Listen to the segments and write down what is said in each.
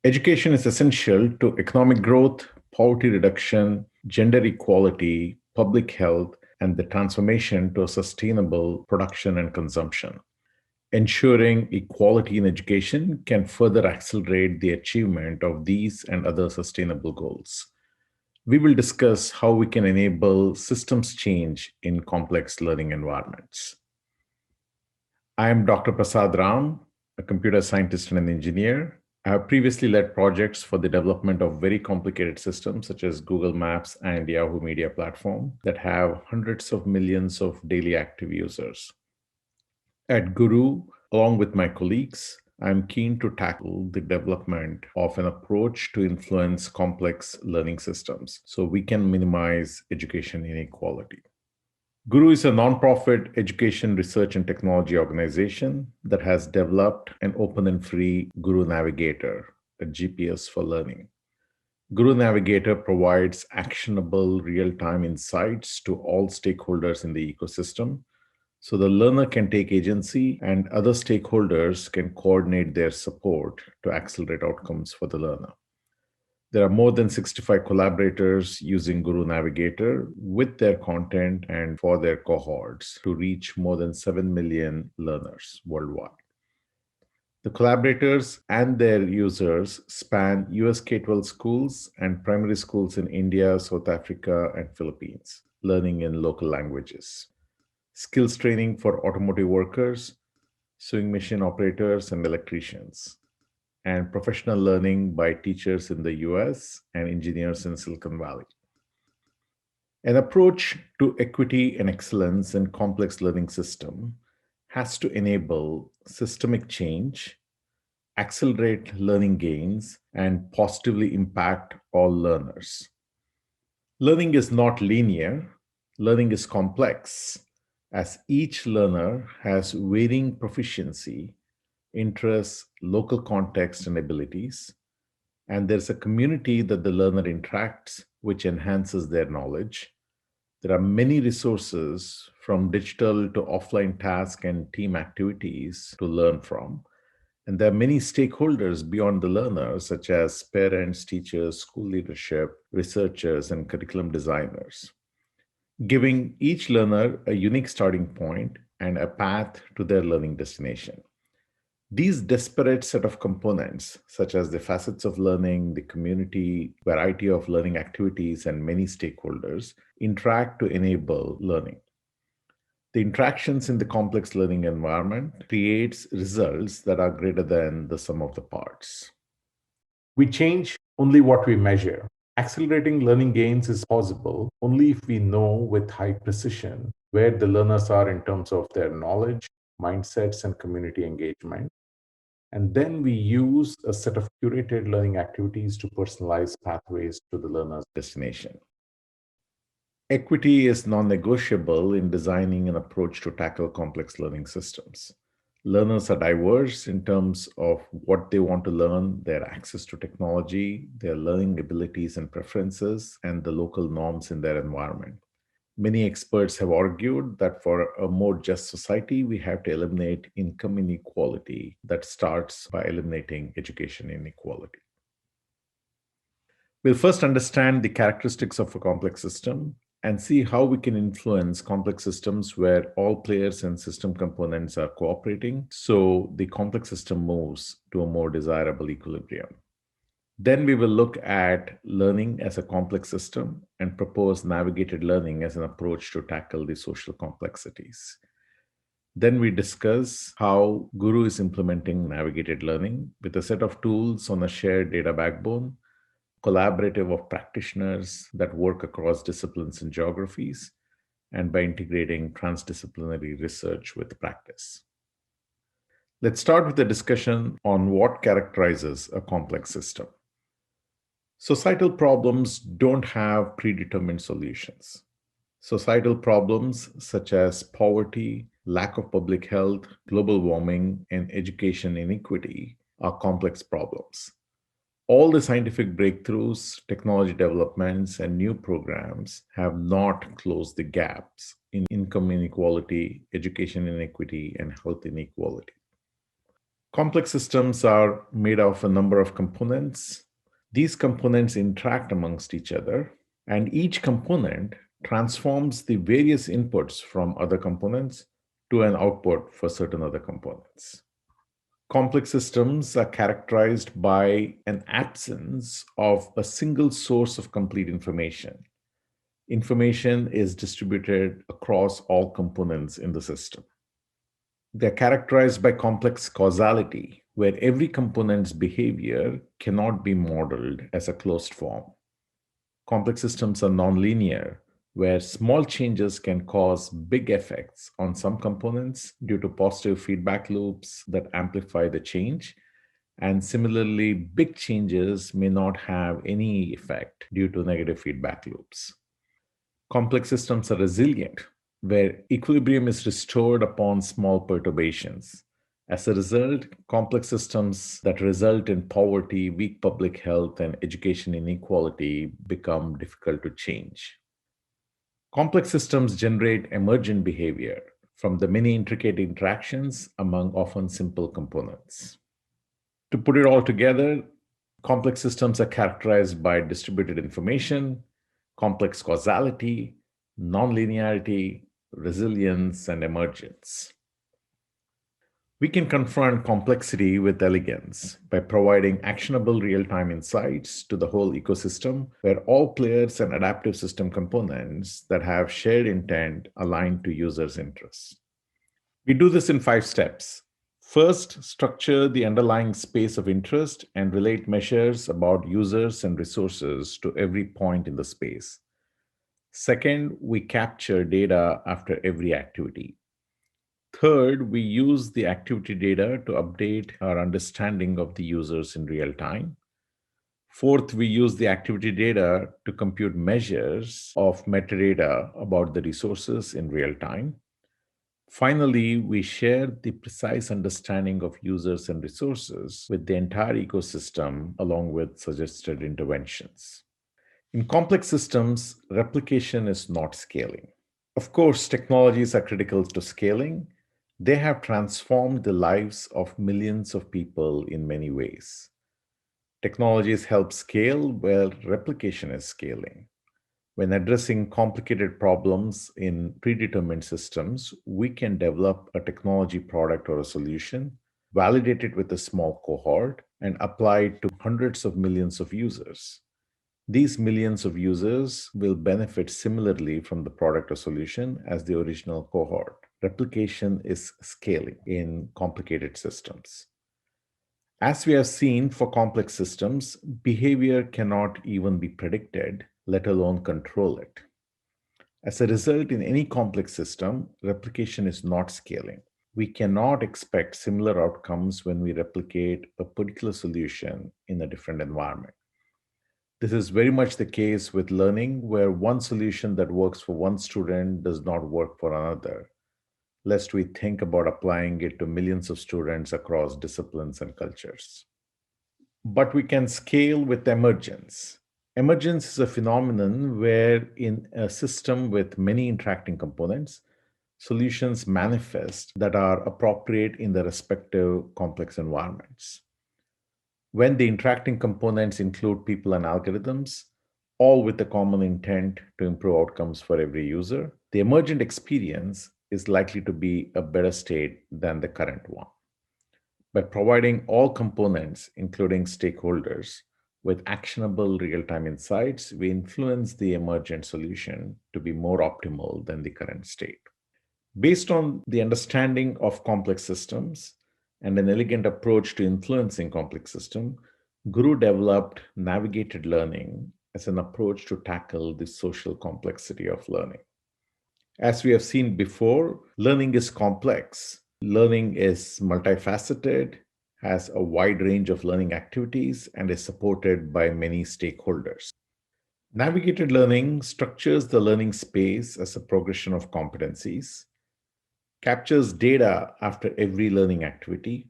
Education is essential to economic growth, poverty reduction, gender equality, public health, and the transformation to a sustainable production and consumption. Ensuring equality in education can further accelerate the achievement of these and other sustainable goals. We will discuss how we can enable systems change in complex learning environments. I am Dr. Prasad Ram, a computer scientist and an engineer. I have previously led projects for the development of very complicated systems such as Google Maps and Yahoo Media Platform that have hundreds of millions of daily active users. At Guru, along with my colleagues, I'm keen to tackle the development of an approach to influence complex learning systems so we can minimize education inequality. Guru is a nonprofit education research and technology organization that has developed an open and free Guru Navigator, a GPS for learning. Guru Navigator provides actionable real time insights to all stakeholders in the ecosystem so the learner can take agency and other stakeholders can coordinate their support to accelerate outcomes for the learner. There are more than 65 collaborators using Guru Navigator with their content and for their cohorts to reach more than 7 million learners worldwide. The collaborators and their users span US K 12 schools and primary schools in India, South Africa, and Philippines, learning in local languages. Skills training for automotive workers, sewing machine operators, and electricians, and professional learning by teachers in the US and engineers in Silicon Valley. An approach to equity and excellence in complex learning system has to enable systemic change, accelerate learning gains, and positively impact all learners. Learning is not linear, learning is complex, as each learner has varying proficiency, interests, local context, and abilities. And there's a community that the learner interacts, which enhances their knowledge. There are many resources from digital to offline tasks and team activities to learn from. And there are many stakeholders beyond the learner, such as parents, teachers, school leadership, researchers, and curriculum designers, giving each learner a unique starting point and a path to their learning destination. These disparate set of components, such as the facets of learning, the community, variety of learning activities, and many stakeholders, interact to enable learning. The interactions in the complex learning environment creates results that are greater than the sum of the parts. We change only what we measure. Accelerating learning gains is possible only if we know with high precision where the learners are in terms of their knowledge, mindsets, and community engagement. And then we use a set of curated learning activities to personalize pathways to the learner's destination. Equity is non negotiable in designing an approach to tackle complex learning systems. Learners are diverse in terms of what they want to learn, their access to technology, their learning abilities and preferences, and the local norms in their environment. Many experts have argued that for a more just society, we have to eliminate income inequality that starts by eliminating education inequality. We'll first understand the characteristics of a complex system and see how we can influence complex systems where all players and system components are cooperating so the complex system moves to a more desirable equilibrium. Then we will look at learning as a complex system and propose navigated learning as an approach to tackle the social complexities. Then we discuss how Guru is implementing navigated learning with a set of tools on a shared data backbone, collaborative of practitioners that work across disciplines and geographies, and by integrating transdisciplinary research with practice. Let's start with a discussion on what characterizes a complex system. Societal problems don't have predetermined solutions. Societal problems such as poverty, lack of public health, global warming, and education inequity are complex problems. All the scientific breakthroughs, technology developments, and new programs have not closed the gaps in income inequality, education inequity, and health inequality. Complex systems are made of a number of components. These components interact amongst each other, and each component transforms the various inputs from other components to an output for certain other components. Complex systems are characterized by an absence of a single source of complete information. Information is distributed across all components in the system. They're characterized by complex causality, where every component's behavior cannot be modeled as a closed form. Complex systems are nonlinear, where small changes can cause big effects on some components due to positive feedback loops that amplify the change. And similarly, big changes may not have any effect due to negative feedback loops. Complex systems are resilient, where equilibrium is restored upon small perturbations. As a result, complex systems that result in poverty, weak public health, and education inequality become difficult to change. Complex systems generate emergent behavior from the many intricate interactions among often simple components. To put it all together, complex systems are characterized by distributed information, complex causality, nonlinearity, resilience, and emergence. We can confront complexity with elegance by providing actionable real time insights to the whole ecosystem where all players and adaptive system components that have shared intent align to users' interests. We do this in 5 steps. First, structure the underlying space of interest and relate measures about users and resources to every point in the space. Second, we capture data after every activity. Third, we use the activity data to update our understanding of the users in real time. Fourth, we use the activity data to compute measures of metadata about the resources in real time. Finally, we share the precise understanding of users and resources with the entire ecosystem along with suggested interventions. In complex systems, replication is not scaling. Of course, technologies are critical to scaling. They have transformed the lives of millions of people in many ways. Technologies help scale where replication is scaling. When addressing complicated problems in predetermined systems, we can develop a technology product or a solution, validate it with a small cohort, and apply it to hundreds of millions of users. These millions of users will benefit similarly from the product or solution as the original cohort. Replication is scaling in complicated systems. As we have seen for complex systems, behavior cannot even be predicted, let alone control it. As a result, in any complex system, replication is not scaling. We cannot expect similar outcomes when we replicate a particular solution in a different environment. This is very much the case with learning, where one solution that works for one student does not work for another, lest we think about applying it to millions of students across disciplines and cultures. But we can scale with emergence. Emergence is a phenomenon where, in a system with many interacting components, solutions manifest that are appropriate in the respective complex environments. When the interacting components include people and algorithms, all with the common intent to improve outcomes for every user, the emergent experience is likely to be a better state than the current one. By providing all components, including stakeholders, with actionable real time insights, we influence the emergent solution to be more optimal than the current state. Based on the understanding of complex systems and an elegant approach to influencing complex systems, Guru developed navigated learning as an approach to tackle the social complexity of learning. As we have seen before, learning is complex. Learning is multifaceted, has a wide range of learning activities, and is supported by many stakeholders. Navigated learning structures the learning space as a progression of competencies, captures data after every learning activity,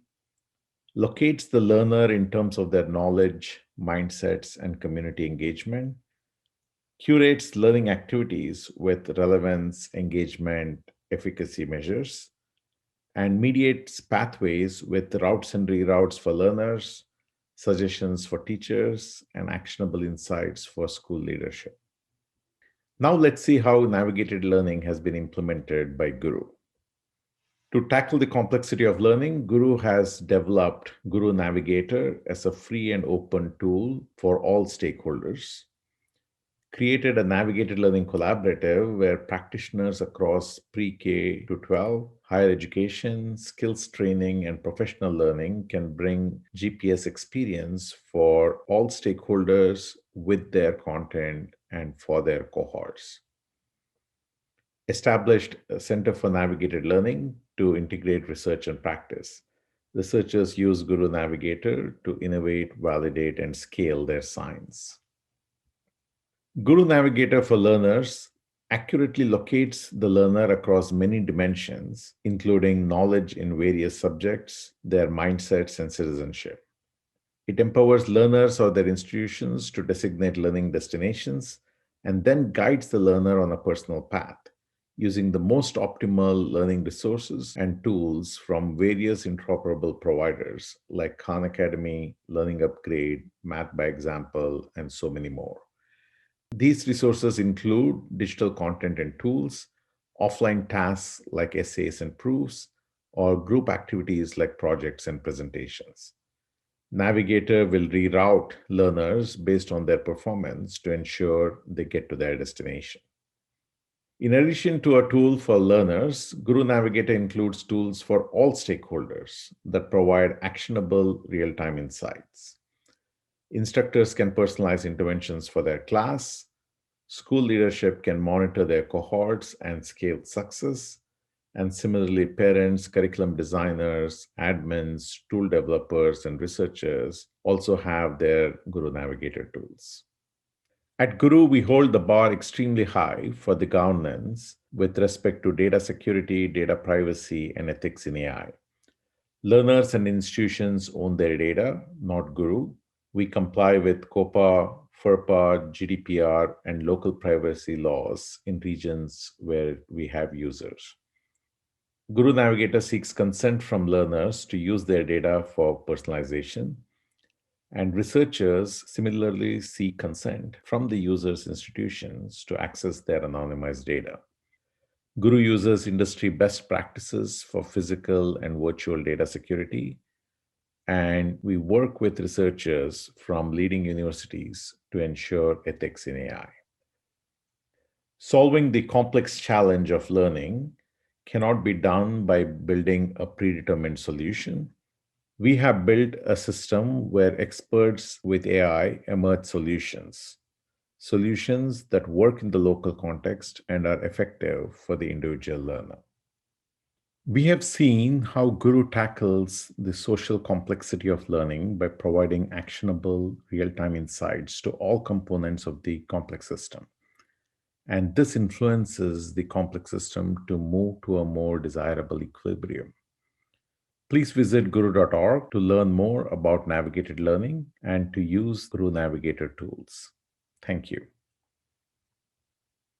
locates the learner in terms of their knowledge, mindsets, and community engagement, curates learning activities with relevance, engagement, efficacy measures, and mediates pathways with routes and reroutes for learners, suggestions for teachers, and actionable insights for school leadership. Now let's see how navigated learning has been implemented by Guru. To tackle the complexity of learning, Guru has developed Guru Navigator as a free and open tool for all stakeholders, created a navigated learning collaborative where practitioners across pre-K to 12, higher education, skills training, and professional learning can bring GPS experience for all stakeholders with their content and for their cohorts. Established a Center for Navigated Learning to integrate research and practice. Researchers use Guru Navigator to innovate, validate, and scale their science. Guru Navigator for learners accurately locates the learner across many dimensions, including knowledge in various subjects, their mindsets, and citizenship. It empowers learners or their institutions to designate learning destinations and then guides the learner on a personal path using the most optimal learning resources and tools from various interoperable providers like Khan Academy, Learning Upgrade, Math by Example, and so many more. These resources include digital content and tools, offline tasks like essays and proofs, or group activities like projects and presentations. Navigator will reroute learners based on their performance to ensure they get to their destination. In addition to a tool for learners, Guru Navigator includes tools for all stakeholders that provide actionable real-time insights. Instructors can personalize interventions for their class. School leadership can monitor their cohorts and scale success. And similarly, parents, curriculum designers, admins, tool developers, and researchers also have their Guru Navigator tools. At Guru, we hold the bar extremely high for the governance with respect to data security, data privacy, and ethics in AI. Learners and institutions own their data, not Guru. We comply with COPA, FERPA, GDPR, and local privacy laws in regions where we have users. Guru Navigator seeks consent from learners to use their data for personalization, and researchers similarly seek consent from the users' institutions to access their anonymized data. Guru uses industry best practices for physical and virtual data security, and we work with researchers from leading universities to ensure ethics in AI. Solving the complex challenge of learning cannot be done by building a predetermined solution. We have built a system where experts with AI emerge solutions that work in the local context and are effective for the individual learner. We have seen how Guru tackles the social complexity of learning by providing actionable real-time insights to all components of the complex system. And this influences the complex system to move to a more desirable equilibrium. Please visit guru.org to learn more about navigated learning and to use Guru Navigator tools. Thank you.